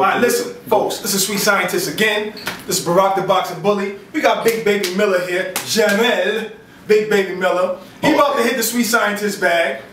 Alright, listen, folks, this is Sweet Scientist again. This is Barack the Boxing Bully. We got Big Baby Miller here, Jarrell, Big Baby Miller. He about to hit the Sweet Scientist bag.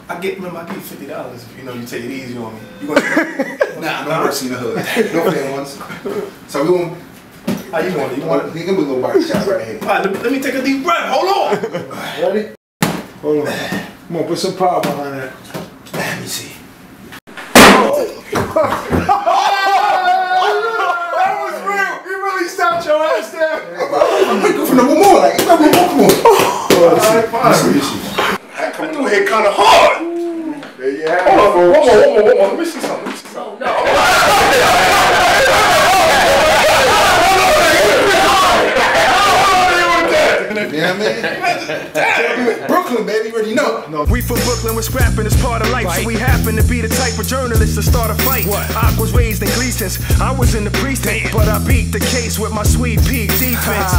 I get $50 if you know you take it easy on me. You gonna nah, no mercy in the hood. No fair ones. So we won't. How you want it? You want it? Give me a little barber shot right here. Alright, let me take a deep breath. Hold on. Ready? Hold on. Come on, put some power behind that. Let me see. Stopped your ass there. I'm gonna go for number more. Like, come on. Alright, fine. Coming through here kind of hard. There you have it. Hold on. Let me see something. No. Yeah, man. Brooklyn, baby, you already know. No. We from Brooklyn, we're scrapping, it's part of life. Right. So we happen to be the type of journalists to start a fight. What? I was raised in Gleason's, I was in the precinct. But I beat the case with my sweet pea defense.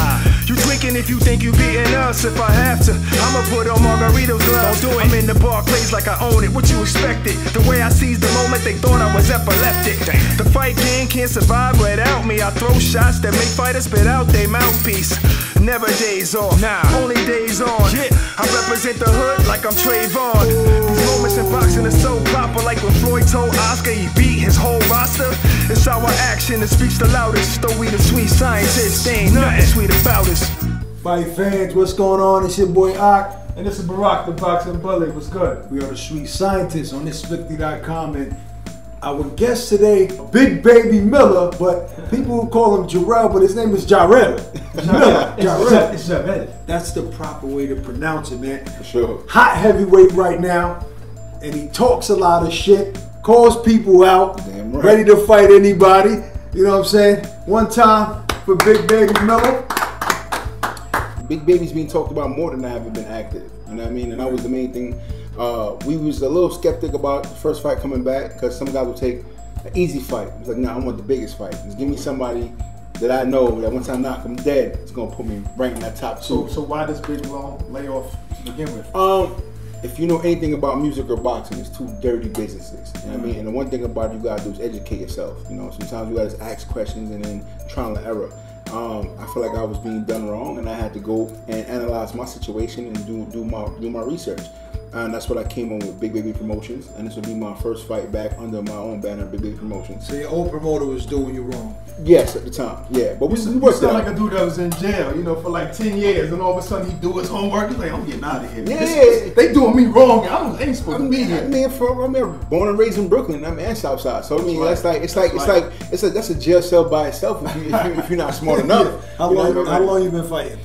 You drinking if you think you beating us. If I have to, I'ma put on Margarito's gloves. Don't do it. I'm in the Barclays like I own it. What you expected? The way I seized the moment, they thought I was epileptic. Damn. The fight game can't survive without me. I throw shots that make fighters spit out their mouthpiece. Never days off, only days on. Yeah. I represent the hood like I'm Trayvon. These moments in boxing are so proper, like when Floyd told Oscar he beat his whole roster. It's our action that speaks the loudest. Though we the Sweet Scientists, there ain't nothing sweet about us. Fight fans, what's going on? It's your boy Ak. And this is Barack the Boxing Bully. What's good? We are the Sweet Scientists on this50.com, and our guest today, Big Baby Miller, but people will call him Jarrell, but his name is Jarrell. Jarrell. It's Jarrell. That's the proper way to pronounce it, man. For sure. Hot heavyweight right now, and he talks a lot of shit, calls people out, Damn right. ready to fight anybody. You know what I'm saying? One time for Big Baby Miller. Big Baby's being talked about more than I haven't been active. You know what I mean? And that was the main thing. We was a little skeptic about the first fight coming back because some guys would take an easy fight. It's like, nah, I want the biggest fight. Just give me somebody that I know that once I knock him dead, it's gonna put me right in that top two. So why this big long layoff to begin with? If you know anything about music or boxing, it's two dirty businesses. You know what I mean? And the one thing about it you gotta do is educate yourself. You know, sometimes you gotta just ask questions and then trial and error. I feel like I was being done wrong, and I had to go and analyze my situation and do my research. And that's what I came on with Big Baby Promotions, and this will be my first fight back under my own banner, Big Baby Promotions. So your old promoter was doing you wrong? Yes, at the time, yeah. But we worked sound out. like a dude that was in jail, you know, for like 10 years, and all of a sudden he do his homework. He's like, I'm getting out of here. Yeah. They doing me wrong. I ain't supposed to be here. I'm born and raised in Brooklyn. I'm in Southside, so I mean, that's a jail cell by itself if you're not smart enough. How long you been fighting?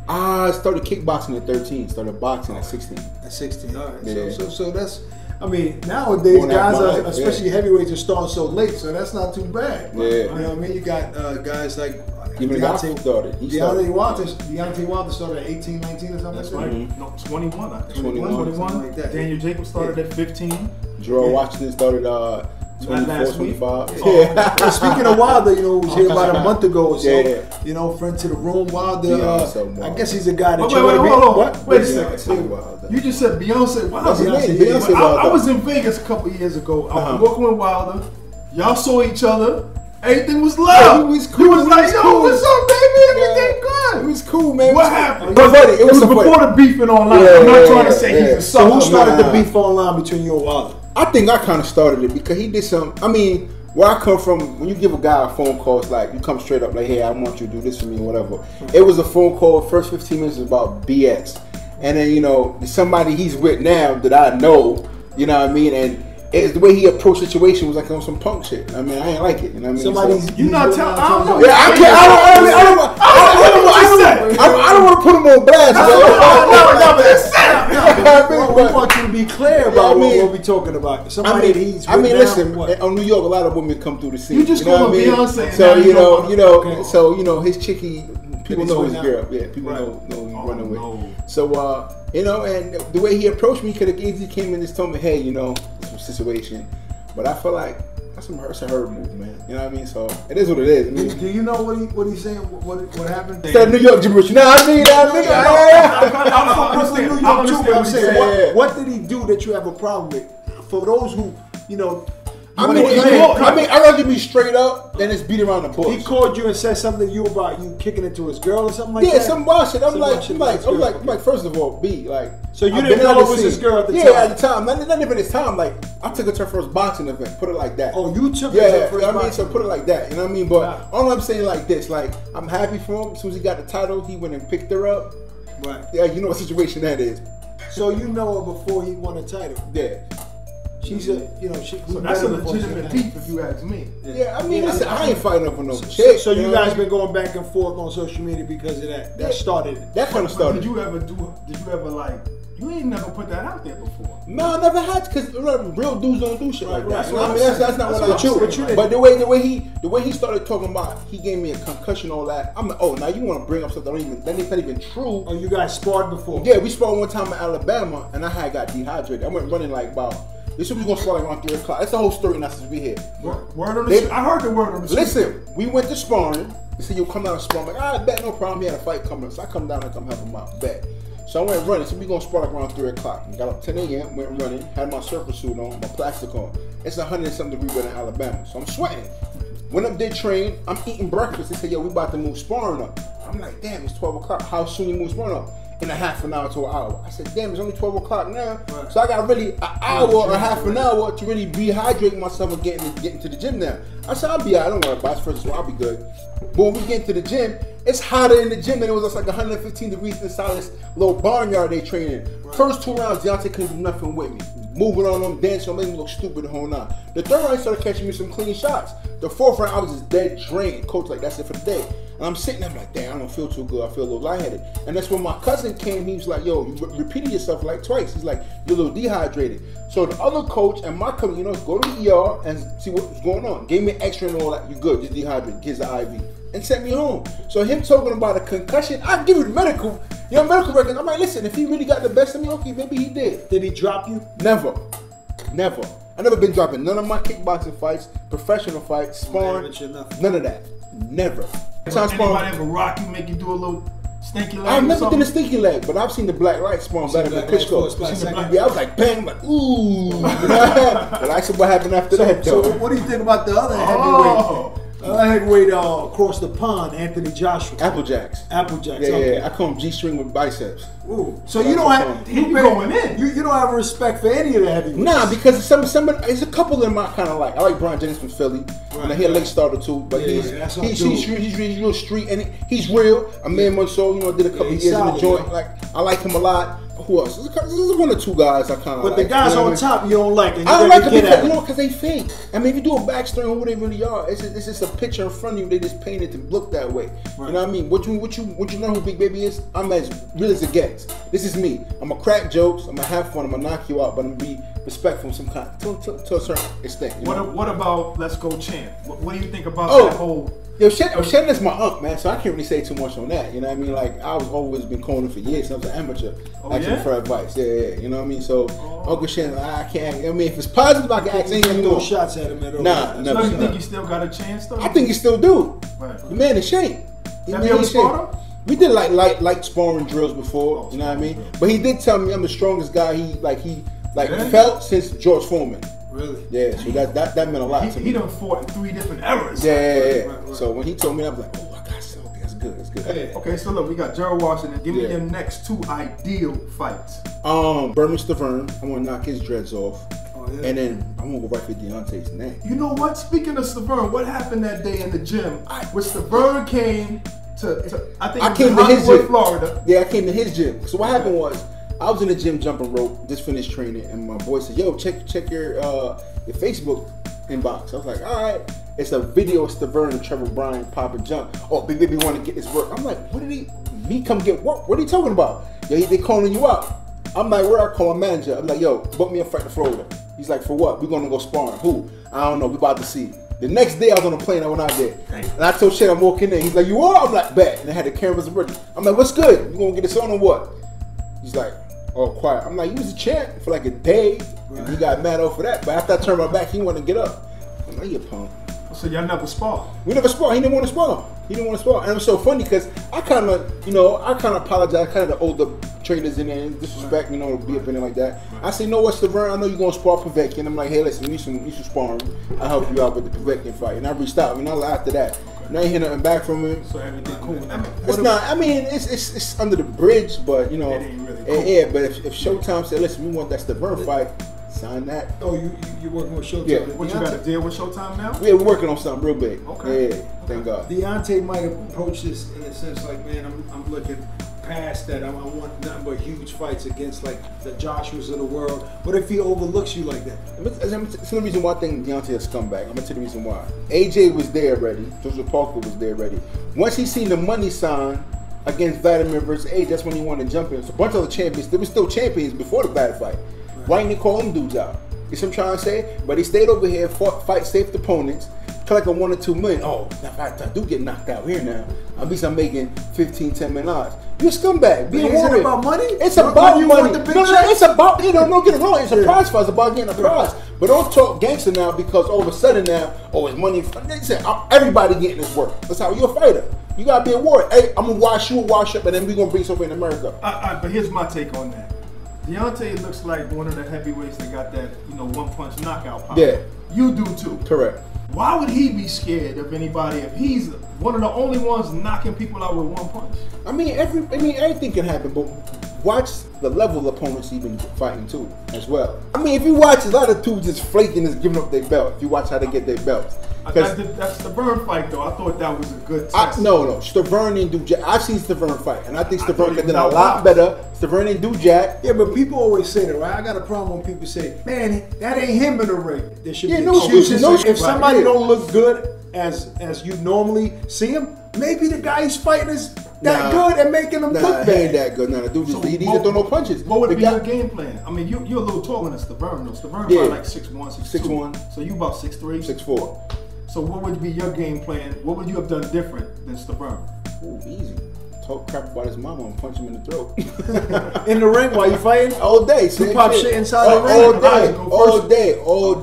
I started kickboxing at 13. Started boxing at 16. At 16, all right. Yeah. So that's, I mean, nowadays guys are, especially heavyweights, are starting so late, so that's not too bad. Yeah. You know what I mean? You got guys like even Deontay started. Deontay Wilder started at 18, 19 or something. That's right. No, 21. I think. 21. Like that. Daniel Jacobs started at 15. Jarrell Washington started 24, 25. Yeah. And speaking of Wilder, you know, was here about a month ago or so. Yeah. You know, friend to the room, Wilder. Wilder. I guess he's a guy that Wait, hold on. Wait a second. Wilder. You just said Beyonce Wilder. What's his name? Beyonce Wilder. I was in Vegas a couple years ago. I was walking with Wilder. Y'all saw each other. Everything was love. It was cool. You was like, yo, what's up, baby? Everything good. It was cool, man. What happened? It was before the beefing online. I'm not trying to say he's a sucker. So who started the beef online between you and Wilder? I think I kind of started it because he did some. I mean, where I come from, when you give a guy a phone call, it's like you come straight up like, hey, I want you to do this for me or whatever. It was a phone call. First 15 minutes was about BS, and then you know somebody he's with now that I know, you know what I mean, and it's the way he approached the situation was like on some punk shit. I mean, I ain't like it. You know what I mean? Somebody's you not telling. I don't know. Yeah, I can't. I don't want to put him on blast. We want you to be clear about what we're talking about. Somebody he's. I mean, listen. On New York, a lot of women come through the scene. You just call him Beyonce. So so his chickie. People know his girl. Yeah, people know he's running with. So and the way he approached me, could have easily came in and just told me, hey, this situation. But I feel like that's a hurt move, man. You know what I mean? So it is what it is. I mean, do you know what he's saying? What happened? That New York gibberish. You know what I mean? What did he do that you have a problem with? For those who I mean, I'd rather be straight up than just beat around the bush. He called you and said something to you about you kicking it to his girl or something like that? Yeah, some bullshit. I'm like, first of all, B, like. So you didn't know it was his girl at the time? Yeah, at the time. Not even his time. Like, I took her to her first boxing event. Put it like that. Oh, you took her to her first boxing so put it like that. You know what I mean? But all I'm saying like this, like, I'm happy for him. As soon as he got the title, he went and picked her up. Right. Yeah, you know what situation that is. So you know her before he won a title? Yeah. She's a, so that's a legitimate beef if you ask me. Yeah, I mean, listen, I ain't fighting up for no chick. So you guys been going back and forth on social media because of that. That started it. That kind of started. Did you ever like? You ain't never put that out there before. No, I never had to, because real dudes don't do shit like that. That's not what I do. But the way he started talking about, he gave me a concussion, all that. I'm like, oh, now you want to bring up something that's not even true. Oh, you guys sparred before? Yeah, we sparred one time in Alabama, and I got dehydrated. I went running like about. This was gonna start like around 3 o'clock. That's the whole story now since we here. Word on the I heard the word on the street. Listen, we went to sparring. They said, you'll come down and spar. I'm like, I bet, no problem. He had a fight coming. So I come down and come help him out. Bet. So I went running. So we gonna spar like around 3 o'clock. Got up 10 a.m., went running, had my surfer suit on, my plastic on. It's 100 and something degree weather in Alabama. So I'm sweating. Went up there, trained. I'm eating breakfast. They said, yo, we about to move sparring up. I'm like, damn, it's 12 o'clock. How soon you move sparring up? In a half an hour to an hour. I said, damn, it's only 12 o'clock now. Right. So I got really an hour or half an hour to really rehydrate myself and get into the gym now. I said, I'll be all right. I don't worry about it. First of all, I'll be good. But when we get into the gym, it's hotter in the gym than it was just like 115 degrees inside this little barnyard they train in. Right. First 2 rounds, Deontay couldn't do nothing with me. Moving on them, dancing on, making me look stupid the whole night. The 3rd round, he started catching me some clean shots. The 4th round, I was just dead drained. Coach like, that's it for the day. And I'm sitting there, I'm like, damn, I don't feel too good. I feel a little lightheaded. And that's when my cousin came. He was like, yo, you repeated yourself like twice. He's like, you're a little dehydrated. So the other coach and my cousin, go to the ER and see what's going on. Gave me an X-ray and all that. You good, just dehydrated. Gives the IV. And sent me home. So him talking about a concussion, I give you the medical record. I'm like, listen, if he really got the best of me, okay, maybe he did. Did he drop you? Never. I never been dropping none of my kickboxing fights, professional fights, sparring, none of that. Never. Anybody ever rock you, make you do a little stinky leg? I've never done a stinky leg, but I've seen the black light spawn better than Klitschko. Yeah, I was like, bang, I'm like, ooh. But I said, what happened after that? So what do you think about the other heavyweight? Heavyweight across the pond, Anthony Joshua. Applejacks. Yeah. I call him G-string with biceps. Ooh. So you don't have you don't have a respect for any of the heavyweights. Nah, because there's a couple of them I kind of like. I like Brian Jennings from Philly. Right. And he a late starter too, but he's real street and he's real. Amir Mansour, did a couple of years in the joint. Like I like him a lot. Who else? There's 1 or 2 guys I kind of like. But the guys on top you don't like. And I don't like them because they fake. I mean, if you do a backstory on who they really are, it's just a picture in front of you. They just painted to look that way. Right. You know what I mean? What you know who Big Baby is? I'm as real as it gets. This is me. I'm gonna crack jokes. I'm gonna have fun. I'm gonna knock you out, but I'm gonna be respectful some kind to a certain extent. What about Let's Go Champ? What do you think about that whole? Yo, Shannon is my uncle, man, so I can't really say too much on that. You know what I mean? Like, I was always been calling him for years. I was an amateur asking for advice. Yeah. You know what I mean? So, Uncle Shannon, I can't. I mean, if it's positive, I can ask anything. No shots at him at all. Nah, never. So you think he still got a chance, though? I think he still do. Right. The man is shape. Have you ever sparred him? We did light sparring drills before. You know what I mean? But he did tell me I'm the strongest guy he felt since George Foreman. Really? Yeah, so that meant a lot to me. He done fought in 3 different eras. Yeah. Right. So when he told me, I was like, oh, I got so that's good. Okay, so look, we got Jarrell Washington. Give me them next 2 ideal fights. Berman Stavern. I want to knock his dreads off. Oh, yeah. And then I'm going to go right for Deontay's neck. You know what? Speaking of Stavern, what happened that day in the gym? When Stavern came to I came to his gym, Florida. Yeah, I came to his gym. So what happened was, I was in the gym jumping rope, just finished training, and my boy said, yo, check your Facebook inbox. I was like, all right. It's a video of Stavern and Trevor Bryan pop and jump. Oh, Big Baby want to get his work. I'm like, me come get work? What are you talking about? Yo, they calling you out. I'm like, where I call my manager? I'm like, yo, book me a flight to Florida. He's like, for what? We're going to go sparring. Who? I don't know. We about to see. The next day I was on a plane, I went out there. And I told Shane I'm walking in. He's like, you are? I'm like, bet. And they had the cameras working. I'm like, what's good? You going to get this on or what? He's like, oh, quiet. I'm like, you was a champ for like a day. And he got mad over that. But after I turned my back, he wanted to get up. I'm like, you punk. So y'all never spar? We never spar. He didn't want to spar. He didn't want to spar. And it was so funny because I kind of apologize. Kind of the older traders in there and disrespect, be up in there like that. I say, no, what's the run? I know you're going to spar Povetkin. I'm like, hey, listen, we need some sparring. I'll help you out with the Povetkin fight. And I reached out. After that. And I ain't hear nothing back from him. So everything cool. It's under the bridge, but, it ain't really cool. Yeah, but if Showtime said, listen, we want that Stavern fight, sign that. Oh, you're working with Showtime? Yeah. What, you got a deal with Showtime now? Yeah, we're working on something real big. Okay. Yeah, thank God. Deontay might have approached this in a sense like, man, I'm looking past that. I want nothing but huge fights against like the Joshuas of the world. What if he overlooks you like that? It's the reason why I think Deontay is a scumbag. I'm gonna tell you the reason why. AJ was there already. Joseph Parker was there already. Once he seen the money sign against Vladimir versus AJ, that's when he wanted to jump in. So a bunch of other champions, they were still champions before the Vladimir fight. Why didn't he call them dudes out? You see what I'm trying to say? But he stayed over here, fight safe opponents, collect like $1 or $2 million. Oh, if I do get knocked out here now, at least I'm making $15-10 million. You a scumbag. Be a warrior. Is it about money? It's about money. No, it's about, don't get it wrong. It's a prize fight. It's about getting a prize. But don't talk gangster now because all of a sudden now, it's money. Everybody getting this work. That's how you're a fighter. You gotta be a warrior. Hey, I'm gonna wash up, and then we gonna bring something in America. But here's my take on that. Deontay looks like one of the heavyweights that got that, one punch knockout power. Yeah. You do too. Correct. Why would he be scared of anybody if he's one of the only ones knocking people out with one punch? Everything can happen, but watch the level of opponents he's been fighting too, as well. If you watch a lot of dudes just flaking, just giving up their belt. If you watch how they get their belts. That's the Stavern fight though. I thought that was a good test. No. Stavern didn't do jack. I've seen Stavern fight, and I think Stavern could have done a lot better. Stavern didn't do jack. Yeah, but people always say that, right? I got a problem when people say, man, that ain't him in the ring. There should be excuses. If somebody don't look good as you normally see him, maybe the guy he's fighting is that good and making him look bad. He ain't that good. The dude he didn't throw no punches. What would be your game plan? You're a little taller than Stavern though. Stavern probably like 6'1", 6'2". So you about 6'3", 6'4". So what would be your game plan? What would you have done different than Sparring? Oh, easy. Talk crap about his mama and punch him in the throat. In the ring while you fighting? All day. You pop shit inside the ring? All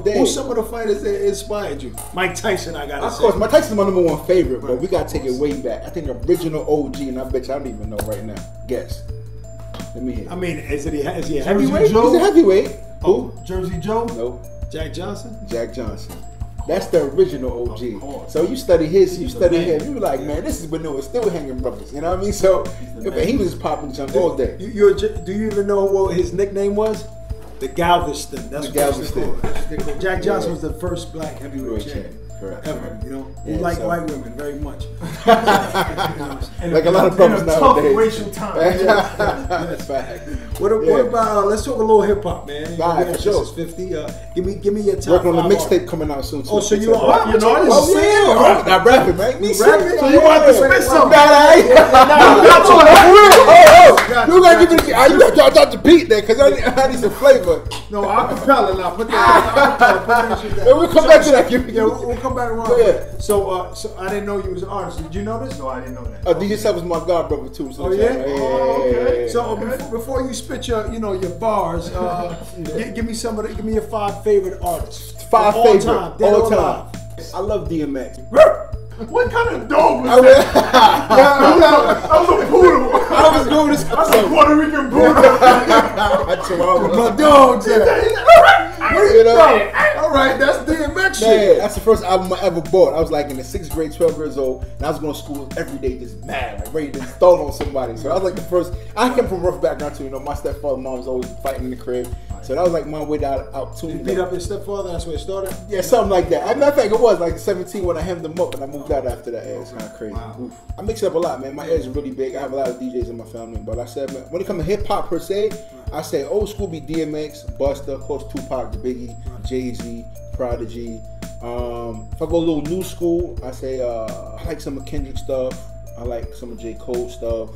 day. Who's some of the fighters that inspired you? Mike Tyson, I gotta say. Of course, Mike Tyson's my #1 favorite, but we gotta take it way back. I think original OG, and I bet you I don't even know right now. Guess. Let me hear. Is he a heavyweight? He's a heavyweight. Who? Jersey Joe? No. Jack Johnson? Jack Johnson. That's the original OG. So you study him. You were like, man, this is when it was still hanging brothers. You know what I mean? So he was popping jump all day. Do you even know what his nickname was? The Galveston. That's the Galveston. Jack Johnson was the first black heavyweight champion. Correct. Ever, he liked white women very much. Like a lot of brothers nowadays. Racial time. That's fact. What about? Let's talk a little hip hop, man. Right, for sure. This is 50. Give me your top. Working on the mixtape coming out soon. Oh, so you're an artist? Oh yeah, not rapping, man. Me rapping. So you want to spit something? You gotta give me. You gotta talk to Pete there, cause I need some flavor. No, acapella now. Put that shit down. We'll come back to that. We'll come back around. Yeah. So I didn't know you was an artist.Id you know this? No, I didn't know that. DJ Sub was my god brother too. So yeah. Okay. So before you spit your bars, give me your 5 favorite artists. 5 all favorite time. All time. I love DMX. What kind of dog was that? I was a poodle. I was going to. I was a Puerto Rican poodle. My dogs. All right, that's DMX shit. Man, that's the first album I ever bought. I was like in the 6th grade, 12 years old, and I was going to school every day just mad, like ready to stall on somebody. So I was like the first. I came from a rough background too. My stepfather and mom was always fighting in the crib. So that was like my way out to. You beat up your stepfather? That's where it started? Yeah, something like that. As a matter of fact, it was like 17 when I hemmed them up and I moved out after that. It's kind of crazy. Wow. I mix it up a lot, man. My ears are really big. I have a lot of DJs in my family. But I said, man, when it comes to hip hop per se, I say old school be DMX, Busta, of course Tupac, Biggie, Jay-Z, Prodigy. If I go a little new school, I say I like some of Kendrick stuff. I like some of J. Cole stuff.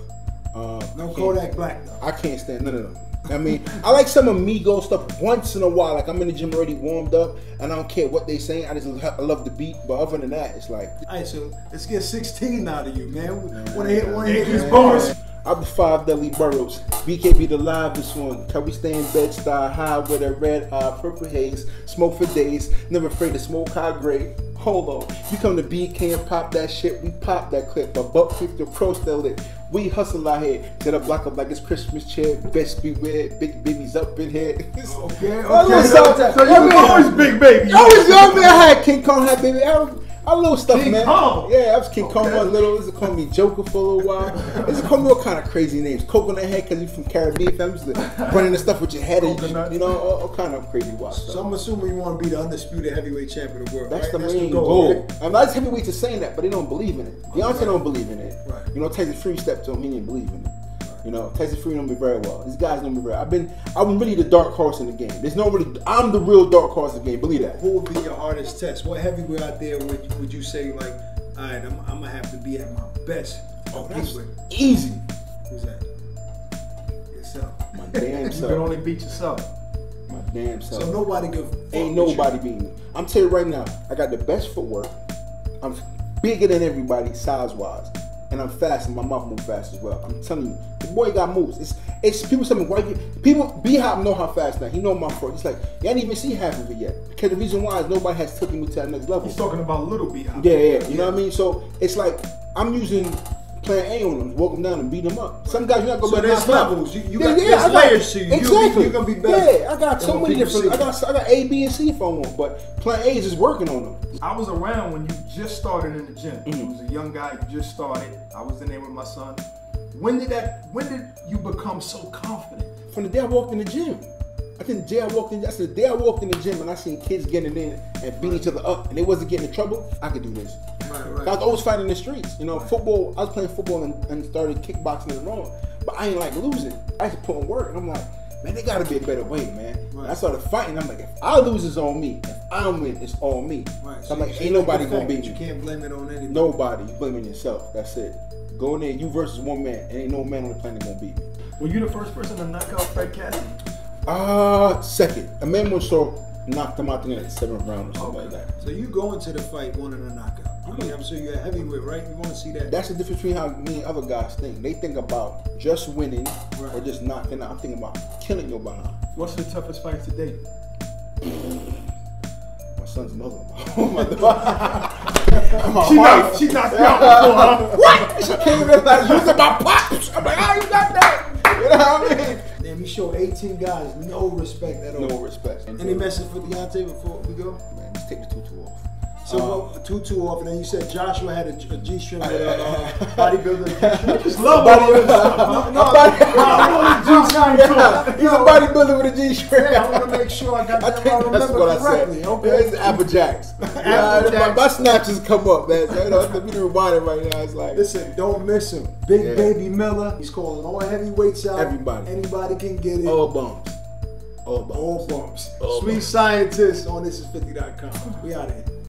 No Kodak Black though. I can't stand none of them. I I like some Amigo stuff once in a while. Like I'm in the gym already warmed up, and I don't care what they saying. I love the beat. But other than that, it's like. All right, so let's get 16 out of you, man. Want to hit these bonus. I'm the 5 deadly boroughs. BKB the livest one. Can we stay in bed, star high with a red eye, purple haze, smoke for days. Never afraid to smoke high grade. Hold on. You come to BK and pop that shit, we pop that clip. But buck 50 pro still lit. We hustle out here. To the block up like it's Christmas cheer. Best beware, big babies up in here. Okay. So you always big baby. Always young man. I had King Kong, had baby. I little stuff, King man. Kong. Yeah, I was King Kong when I was little. They used to call me Joker for a little while. They used to call me all kind of crazy names. Coconut head because you from Caribbean families. Running the stuff with your head and you know, all kind of crazy wild stuff. So I'm assuming you want to be the undisputed heavyweight champion of the world. That's right? the main goal. Right? Not heavyweights are saying that, but they don't believe in it. Deontay don't believe in it. Right. You know, Tyson Fury stepped to him, he didn't believe in it. You know, Tyson Fury know me very well. These guys know me very well. I'm really the dark horse in the game. I'm the real dark horse in the game. Believe that. Who would be your hardest test? What heavyweight out there would you say like, all right, I'm gonna have to be at my best? Oh, that's easy. Who's that? Yourself. My damn self. You can only beat yourself. My damn self. So nobody can. Ain't nobody beating me. I'm telling you right now, I got the best footwork. I'm bigger than everybody size-wise. And I'm fast, and my mouth moves fast as well. I'm telling you, the boy got moves. It's people tell me why people B-Hop know how fast now. He know my foot. He's like, you ain't even see half of it yet. Because the reason why is nobody has taken me to that next level. He's talking about little B-Hop. Yeah. You know what I mean? So it's like I'm using plan A on them, walk them down and beat them up. Some guys you're not gonna so be there's levels. You got there's layers to you. Exactly. You're gonna be better. Yeah, I got so many different. I got A, B, and C if I want, but plan A is just working on them. I was around when you just started in the gym. You was a young guy, you just started. I was in there with my son. When did you become so confident? From the day I walked in the gym. I think the day I walked in, that's the day I walked in the gym and I seen kids getting in and beating each other up and they wasn't getting in trouble. I could do this. Right. I was always fighting in the streets. You know, football, I was playing football and started kickboxing and wrong. But I ain't like losing. I used to put in work and I'm like, man, there gotta be a better way, man. Right. I started fighting. I'm like, if I lose, it's on me. If I win, it's on me. Right. So I'm like, ain't nobody gonna beat me. You can't blame it on anybody. Nobody. You blaming yourself. That's it. Go in there, you versus one man. And ain't no man on the planet gonna beat me. Were you the first person to knock out Fred Cassidy? Second. Emmanuel Shaw knocked him out in the 7th round or something like that. So you go into the fight wanting a knockout. I mean, I'm sure you're a heavyweight, right? You want to see that. That's the difference between how me and other guys think. They think about just winning or just knocking out. I'm thinking about killing your behind. What's your toughest fight to date? My son's mother. She knocked you out before, huh? What? She came in like using my pops. I'm like, how you got that? You know what I mean? Damn, you showed 18 guys no respect at all. No respect. Any message for Deontay before we go? Man, just take the tutu off. So tutu off, and then you said Joshua had a G-string with a bodybuilder G-string. Just love all this stuff. He's a bodybuilder with a G-string. Yeah, I want to make sure I got that. That's what correctly. I said. Okay. It's Apple Jacks. My snatches come up, man. So, you know, let me rewind it right now. It's like, listen, don't miss him. Big Baby Miller. He's calling all heavyweights out. Everybody. Anybody can get it. All bumps. All bumps. All bumps. All Sweet bumps. Scientist on thisis50.com. We out of here.